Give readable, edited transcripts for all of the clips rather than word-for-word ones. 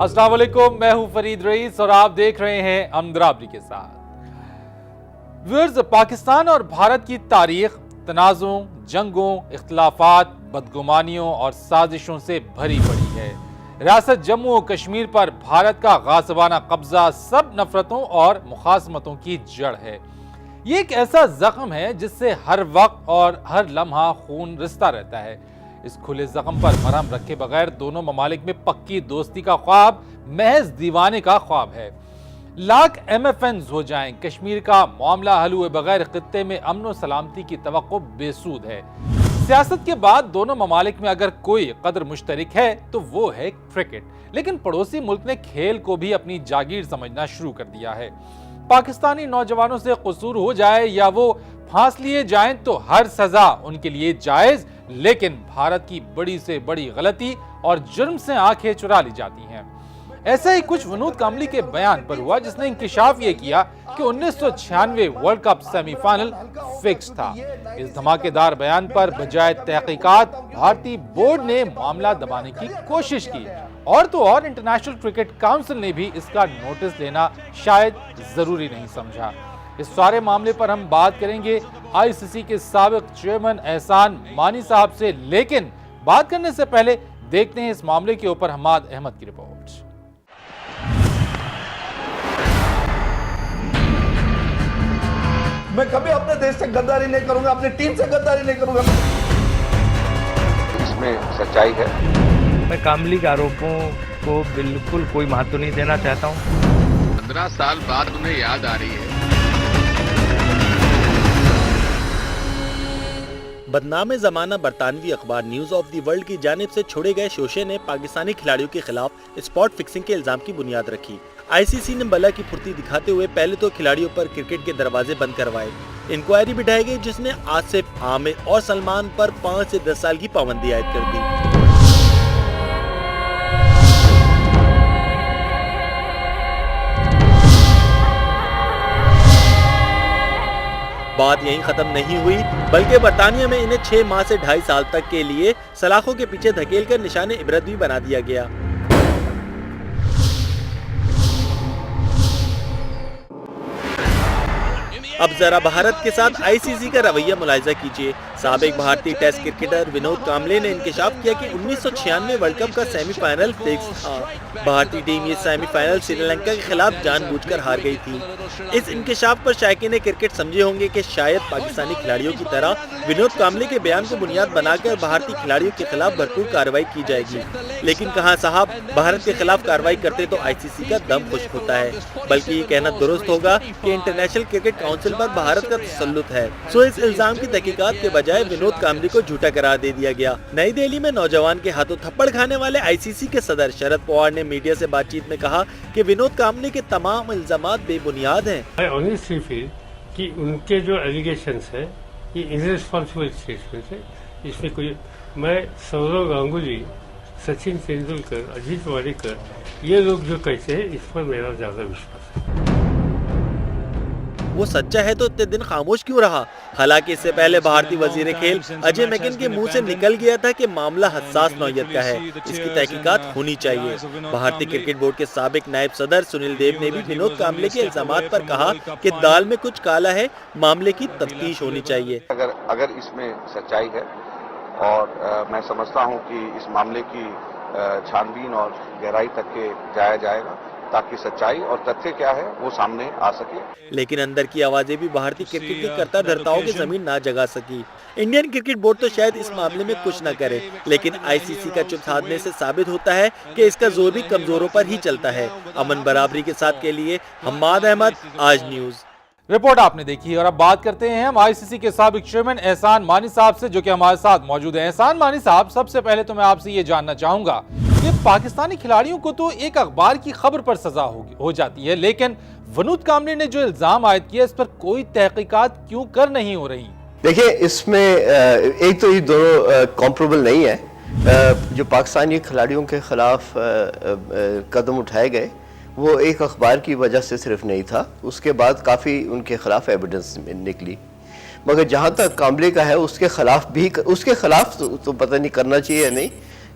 अस्सलाम वालेकुम, मैं हूं फरीद रईस और आप देख रहे हैं अमदराबरी के साथ। व्यूअर्स, पाकिस्तान और भारत की तारीख तनाज़ों, जंगों, इख्तिलाफात, बदगुमानियों और साजिशों से भरी पड़ी है। रियासत जम्मू और कश्मीर पर भारत का गासिबाना कब्जा सब नफरतों और मुखासमतों की जड़ है। ये एक ऐसा जख्म है जिससे हर वक्त और हर लम्हा खून रिश्ता रहता है। इस खुले जख्म पर मरहम रखे बगैर दोनों ममालिक में पक्की दोस्ती का ख्वाब महज दीवाने का ख्वाब है। लाख MFNs हो जाएं, कश्मीर का मामला हल हुए बगैर खित्ते में अमन और सलामती की तवक्को बेसूद है। सियासत के बाद दोनों ममालिक में अगर कोई कदर मुश्तरक है तो वो है क्रिकेट। लेकिन पड़ोसी मुल्क ने खेल को भी अपनी जागीर समझना शुरू कर दिया है। पाकिस्तानी नौजवानों से कसूर हो जाए या वो फांस लिए जाएं तो हर सजा उनके लिए जायज, लेकिन भारत की बड़ी से बड़ी गलती और जुर्म से आंखें चुरा ली जाती हैं। ऐसा ही कुछ विनोद कामली के बयान पर हुआ, जिसने इंकिशाफ ये किया कि 1996 वर्ल्ड कप सेमीफाइनल फिक्स था। इस धमाकेदार बयान पर बजाय तहकीकात भारतीय बोर्ड ने मामला दबाने की कोशिश की और तो और इंटरनेशनल क्रिकेट काउंसिल ने भी इसका नोटिस लेना शायद जरूरी नहीं समझा। इस सारे मामले पर हम बात करेंगे ICC के साबिक चेयरमैन एहसान मानी साहब से, लेकिन बात करने से पहले देखते हैं इस मामले के ऊपर हमाद अहमद की रिपोर्ट। मैं कभी अपने देश से गद्दारी नहीं करूंगा, अपनी टीम से गद्दारी नहीं करूंगा। इसमें सच्चाई है। मैं कामली के आरोपों को बिल्कुल कोई महत्व नहीं देना चाहता हूं। 15 साल बाद उन्हें याद आ रही है। बदनाम ज़माना बरतानवी अखबार न्यूज़ ऑफ द वर्ल्ड की जानिब से छोड़े गए शोशे ने पाकिस्तानी खिलाड़ियों के खिलाफ स्पॉट फिक्सिंग के इल्जाम की बुनियाद रखी। ICC ने बला की फुर्ती दिखाते हुए पहले तो खिलाड़ियों पर क्रिकेट के दरवाजे बंद करवाए। इंक्वायरी बिठाई गई जिसने आसिफ, आमिर और सलमान पर 5 से 10 साल की पाबंदी आयद कर दी। बात यहीं खत्म नहीं हुई, बल्कि बरतानिया में इन्हें 6 माह से 2.5 साल तक के लिए सलाखों के पीछे धकेल कर निशाने इबरत भी बना दिया गया। अब जरा भारत के साथ ICC का रवैया मुलाहिजा कीजिए। साबिक भारतीय टेस्ट क्रिकेटर विनोद कामले ने इंकिशाफ किया कि 1996 वर्ल्ड कप का सेमीफाइनल फिक्स था। भारतीय टीम ये सेमीफाइनल श्रीलंका के खिलाफ जानबूझकर हार गई थी। इस इंकिशाफ पर शायकीन क्रिकेट समझे होंगे कि शायद पाकिस्तानी खिलाड़ियों की तरह विनोद कामले के बयान को बुनियाद बनाकर भारतीय खिलाड़ियों के खिलाफ भरपूर कार्रवाई की जाएगी। लेकिन कहाँ साहब, भारत के खिलाफ कार्रवाई करते तो ICC का दम खुश्क होता है। बल्कि ये कहना दुरुस्त होगा कि इंटरनेशनल क्रिकेट काउंसिल पर भारत का तसल्लुत है। सो इस इल्जाम की तहकीकात के बजाय विनोद कामली को झूठा करार दे दिया गया। नई दिल्ली में नौजवान के हाथों थप्पड़ खाने वाले ICC के सदर शरद पवार ने मीडिया से बातचीत में कहा कि विनोद कामली के तमाम इल्जामात बेबुनियाद हैं। I honestly feel कि उनके जो एलिगेशंस है ये इररिस्पॉन्सिबल स्टेटमेंट है। इसमें कोई, मैं सौरव गांगुली, सचिन तेंदुलकर, अजीत वाडेकर, ये लोग जो कहते हैं इस पर मेरा ज्यादा विश्वास है। वो सच्चा है तो इतने दिन खामोश क्यों रहा? हालांकि इससे पहले भारतीय वजीर खेल अजय मैकिन के मुंह से निकल गया था कि मामला हसास नौयत का है, इसकी तहकीकात होनी चाहिए। भारतीय क्रिकेट बोर्ड के साबिक नायब सदर सुनील देव ने भी विनोद कामले के इल्जामात पर कहा कि दाल में कुछ काला है, मामले की तफ्तीश होनी चाहिए। अगर इसमें सच्चाई है और मैं समझता हूं कि इस मामले की छानबीन और गहराई तक के जाया जाएगा ताकि सच्चाई और तथ्य क्या है वो सामने आ सके। लेकिन अंदर की आवाजें भी भारतीय क्रिकेट के कर्ता धर्ताओं की जमीन ना जगा सकी। इंडियन क्रिकेट बोर्ड तो शायद इस मामले में कुछ न करे, लेकिन ICC का चुप साधने से साबित होता है कि इसका जोर भी कमजोरों पर ही चलता है। अमन बराबरी के साथ के लिए हमाद अहमद, आज न्यूज। रिपोर्ट आपने देखी और अब बात करते हैं हम ICC के साबिक चेयरमैन एहसान मानी साहब से, जो कि हमारे साथ मौजूद हैं। एहसान मानी साहब, सबसे पहले तो मैं आपसे ये जानना चाहूंगा कि पाकिस्तानी खिलाड़ियों को तो एक अखबार की खबर पर सजा हो जाती है, लेकिन विनोद कामले ने जो इल्जाम आयद किया इस पर कोई तहकीकात क्यों कर नहीं हो रही? देखिए, इसमें एक तो ये दोनों कॉम्परेबल नहीं है। जो पाकिस्तानी खिलाड़ियों के खिलाफ कदम उठाए गए वो एक अखबार की वजह से सिर्फ नहीं था, उसके बाद काफ़ी उनके खिलाफ एविडेंस निकली। मगर जहाँ तक कामले का है उसके खिलाफ तो पता नहीं करना चाहिए या नहीं,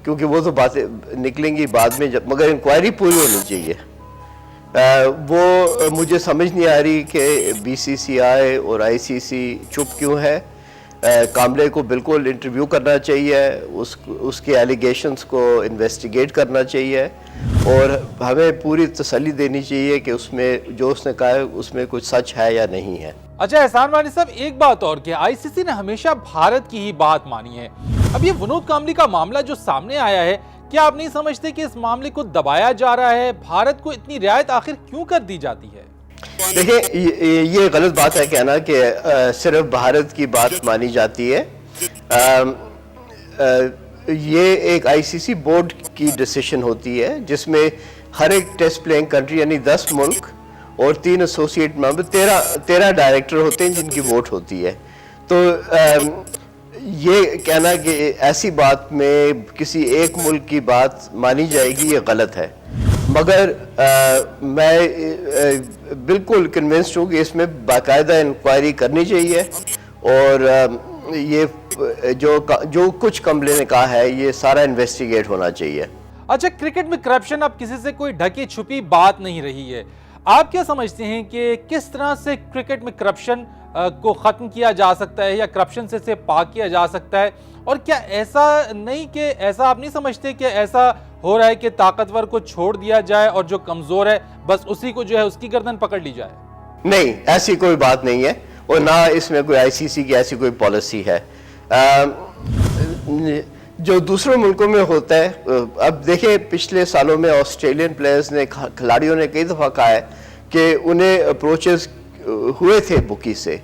क्योंकि वो तो बातें निकलेंगी बाद में, जब मगर इंक्वायरी पूरी होनी चाहिए। वो मुझे समझ नहीं आ रही कि बीसीसीआई और आईसीसी चुप क्यों है। कामले को बिल्कुल इंटरव्यू करना चाहिए, उसके एलिगेशंस को इन्वेस्टिगेट करना चाहिए और हमें पूरी तसल्ली देनी चाहिए कि उसमें जो उसने कहा है उसमें कुछ सच है या नहीं है। अच्छा एहसान वानी साहब, एक बात और कि आईसीसी ने हमेशा भारत की ही बात मानी है। अब ये विनोद कांबली का मामला जो सामने आया है, क्या आप नहीं समझते कि इस मामले को दबाया जा रहा है? भारत को इतनी रियायत आखिर क्यों कर दी जाती है? देखिए, ये गलत बात है कहना कि सिर्फ भारत की बात मानी जाती है। ये एक आईसीसी बोर्ड की डिसीजन होती है जिसमें हर एक टेस्ट प्लेइंग कंट्री यानी 10 मुल्क और 3 एसोसिएट मेंबर 13 डायरेक्टर होते हैं जिनकी वोट होती है। तो ये कहना कि ऐसी बात में किसी एक मुल्क की बात मानी जाएगी, ये गलत है। मगर मैं बिल्कुल कन्विंस्ड हूँ कि इसमें बाकायदा इंक्वायरी करनी चाहिए और ये जो कुछ कामले ने कहा है ये सारा इन्वेस्टिगेट होना चाहिए। अच्छा, क्रिकेट में करप्शन अब किसी से कोई ढकी छुपी बात नहीं रही है। आप क्या समझते हैं कि किस तरह से क्रिकेट में करप्शन को खत्म किया जा सकता है या करप्शन से पाक किया जा सकता है? और क्या ऐसा नहीं कि ऐसा आप नहीं समझते कि ऐसा हो रहा है कि ताकतवर को छोड़ दिया जाए और जो कमजोर है बस उसी को जो है उसकी गर्दन पकड़ ली जाए? नहीं, ऐसी कोई बात नहीं है और ना इसमें कोई आईसीसी की ऐसी कोई पॉलिसी है। जो दूसरे मुल्कों में होता है, अब देखें पिछले सालों में ऑस्ट्रेलियन प्लेयर्स ने, खिलाड़ियों ने कई दफ़ा कहा है कि उन्हें अप्रोचेस हुए थे बुकी से,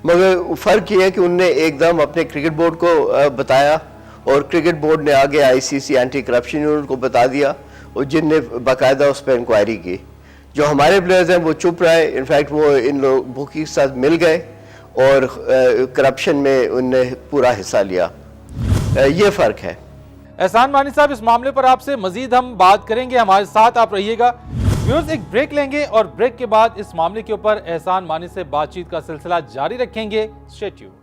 मगर फ़र्क ये है कि उनने एकदम अपने क्रिकेट बोर्ड को बताया और क्रिकेट बोर्ड ने आगे आईसीसी एंटी करप्शन यूनिट को बता दिया और जिनने बाकायदा उस पर इंक्वायरी की। जो हमारे प्लेयर्स हैं वो चुप रहे, इनफैक्ट वो इन लोग बुकी के साथ मिल गए और करप्शन में उनने पूरा हिस्सा लिया। ये फ़र्क है। एहसान वानी साहब, इस मामले पर आपसे मजीद हम बात करेंगे, हमारे साथ आप रहिएगा। व्यूअर्स, एक ब्रेक लेंगे और ब्रेक के बाद इस मामले के ऊपर एहसान वानी से बातचीत का सिलसिला जारी रखेंगे। Stay tuned.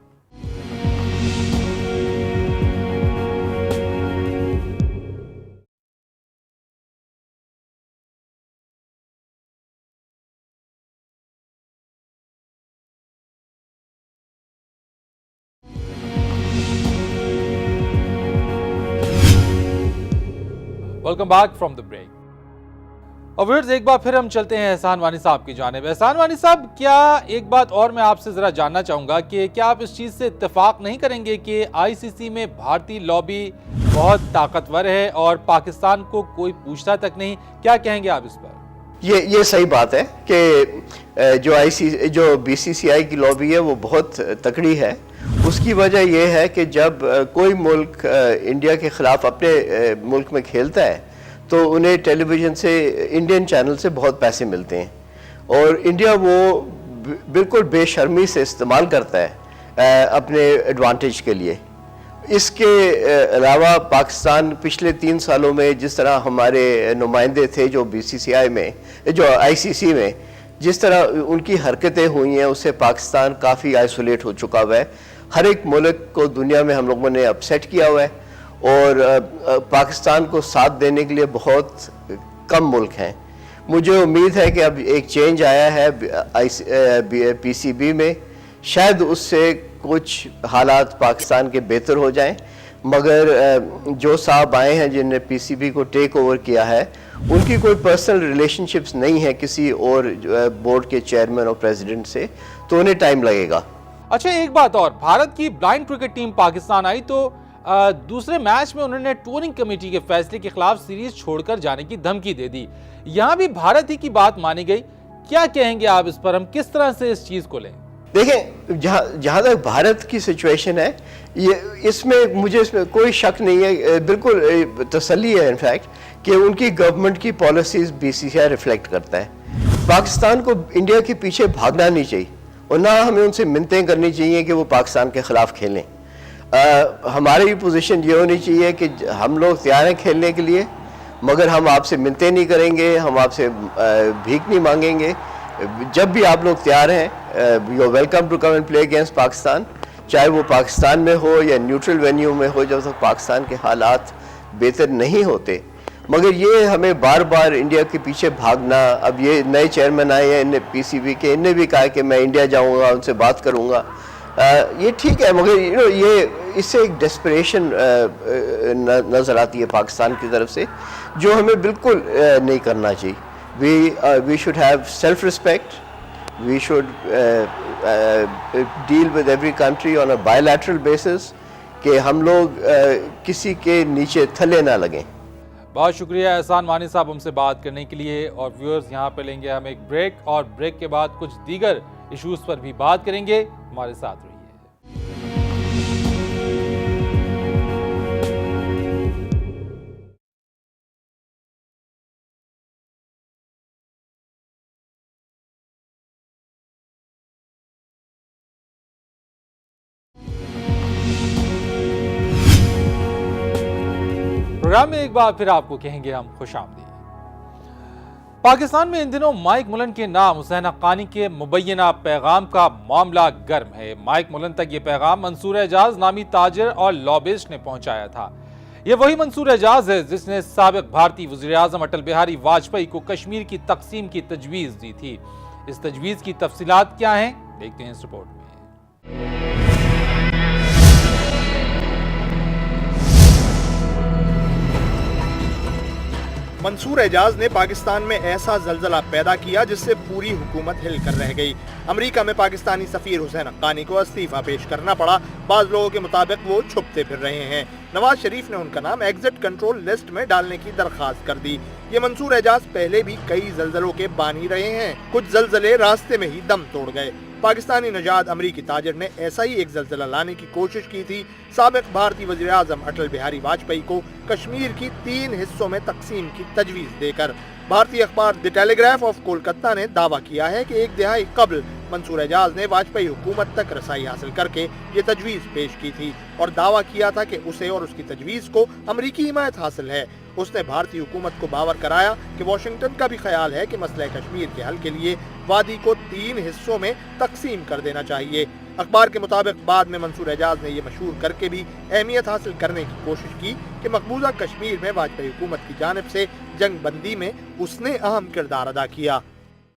Welcome back from the break. और व्यूअर्स, एक बार फिर हम चलते हैं एहसान वानी साहब की जानिब। एहसान वानी साहब, क्या एक बात और मैं आपसे ज़रा जानना चाहूँगा कि क्या आप इस चीज़ से इत्तेफाक नहीं करेंगे कि आईसीसी में भारतीय लॉबी बहुत ताकतवर है और पाकिस्तान को कोई पूछता तक नहीं? क्या कहेंगे आप इस पर? ये सही बात है कि जो बीसीसीआई की लॉबी है वो बहुत तकड़ी है। उसकी वजह यह है कि जब कोई मुल्क इंडिया के ख़िलाफ़ अपने मुल्क में खेलता है तो उन्हें टेलीविज़न से, इंडियन चैनल से बहुत पैसे मिलते हैं और इंडिया वो बिल्कुल बेशर्मी से इस्तेमाल करता है अपने एडवांटेज के लिए। इसके अलावा पाकिस्तान पिछले 3 सालों में जिस तरह हमारे नुमाइंदे थे जो बीसीसीआई में, जो आईसीसी में, जिस तरह उनकी हरकतें हुई हैं उससे पाकिस्तान काफ़ी आइसोलेट हो चुका हुआ है। हर एक मुल्क को दुनिया में हम लोगों ने अपसेट किया हुआ है और पाकिस्तान को साथ देने के लिए बहुत कम मुल्क हैं। मुझे उम्मीद है कि अब एक चेंज आया है पीसीबी में, शायद उससे कुछ हालात पाकिस्तान के बेहतर हो जाएं, मगर जो साहब आए हैं जिनने पीसीबी को टेक ओवर किया है उनकी कोई पर्सनल रिलेशनशिप्स नहीं है किसी और बोर्ड के चेयरमैन और प्रेसिडेंट से, तो उन्हें टाइम लगेगा। अच्छा, एक बात और, भारत की ब्लाइंड क्रिकेट टीम पाकिस्तान आई तो दूसरे मैच में उन्होंने टूरिंग कमेटी के फैसले के खिलाफ सीरीज छोड़कर जाने की धमकी दे दी। यहाँ भी भारत ही की बात मानी गई। क्या कहेंगे आप इस पर? हम किस तरह से इस चीज को लें? देखें, जहाँ तक भारत की सिचुएशन है, मुझे इसमें कोई शक नहीं है, बिल्कुल तसल्ली है इनफैक्ट कि उनकी गवर्नमेंट की पॉलिसीज बीसीसीआई रिफ्लेक्ट करता है। पाकिस्तान को इंडिया के पीछे भागना नहीं चाहिए और ना हमें उनसे मिन्नतें करनी चाहिए कि वो पाकिस्तान के खिलाफ खेलें। हमारी पोजीशन ये होनी चाहिए कि हम लोग तैयार हैं खेलने के लिए, मगर हम आपसे मिन्नतें नहीं करेंगे, हम आपसे भीख नहीं मांगेंगे। जब भी आप लोग तैयार हैं, you are welcome to come and play against Pakistan, चाहे वो पाकिस्तान में हो या न्यूट्रल वेन्यू में हो, जब तक पाकिस्तान के हालात बेहतर नहीं होते, मगर ये हमें बार बार इंडिया के पीछे भागना। अब ये नए चेयरमैन आए हैं इन्हें पीसीबी के, इन्हें भी कहा कि मैं इंडिया जाऊंगा, उनसे बात करूंगा। ये ठीक है, मगर ये इससे एक डेस्परेशन नज़र आती है पाकिस्तान की तरफ से, जो हमें बिल्कुल नहीं करना चाहिए। We should have self respect, we should deal with every country on a bilateral basis, कि हम लोग किसी के नीचे थले ना लगें। बहुत शुक्रिया एहसान मानी साहब हमसे बात करने के लिए। और व्यूअर्स, यहाँ पे लेंगे हम एक ब्रेक, और ब्रेक के बाद कुछ दीगर इश्यूज पर भी बात करेंगे। हमारे साथ रहिए। प्रोग्राम में एक बार फिर आपको कहेंगे हम खुशामदीद। पाकिस्तान में इन दिनों माइक मुलन के नाम हुसैन हक्कानी के मुबैना पैगाम का मामला गर्म है। माइक मुलन तक ये पैगाम मंसूर एजाज नामी ताजिर और लॉबिस्ट ने पहुंचाया था। ये वही मंसूर एजाज है जिसने साबिक भारतीय वज़ीर आज़म अटल बिहारी वाजपेयी को कश्मीर की तकसीम की तजवीज़ दी थी। इस तजवीज़ की तफसीलात क्या हैं, देखते हैं इस रिपोर्ट में। मंसूर एजाज ने पाकिस्तान में ऐसा जलजला पैदा किया जिससे पूरी हुकूमत हिलकर रह गई। अमेरिका में पाकिस्तानी सफीर हुसैन हक्कानी को इस्तीफा पेश करना पड़ा। बाज लोगों के मुताबिक वो छुपते फिर रहे हैं। नवाज शरीफ ने उनका नाम एग्जिट कंट्रोल लिस्ट में डालने की दरखास्त कर दी। ये मंसूर एजाज पहले भी कई जलजलों के बानी रहे हैं। कुछ जलजले रास्ते में ही दम तोड़ गए। पाकिस्तानी नजाद अमरीकी ताजिर ने ऐसा ही एक जलजला लाने की कोशिश की थी। साबिक भारतीय वज़ीर आज़म अटल बिहारी वाजपेयी को कश्मीर की 3 हिस्सों में तकसीम की तजवीज़ देकर। भारतीय अखबार द टेलीग्राफ ऑफ कोलकाता ने दावा किया है कि 1 दिहाई कबल मंसूर एजाज ने वाजपेयी हुकूमत तक रसाई हासिल करके ये तजवीज़ पेश की थी और दावा किया था कि उसे और उसकी तजवीज़ को अमरीकी हिमायत हासिल है। उसने भारतीय हुकूमत को बावर कराया कि वाशिंगटन का भी ख्याल है कि मसला कश्मीर के हल के लिए वादी को 3 हिस्सों में तकसीम कर देना चाहिए। अखबार के मुताबिक बाद में मंसूर एजाज ने यह मशहूर करके भी अहमियत हासिल करने की कोशिश की कि मकबूजा कश्मीर में वाजपेयी हुकूमत की जानिब से जंग बंदी में उसने अहम किरदार अदा किया।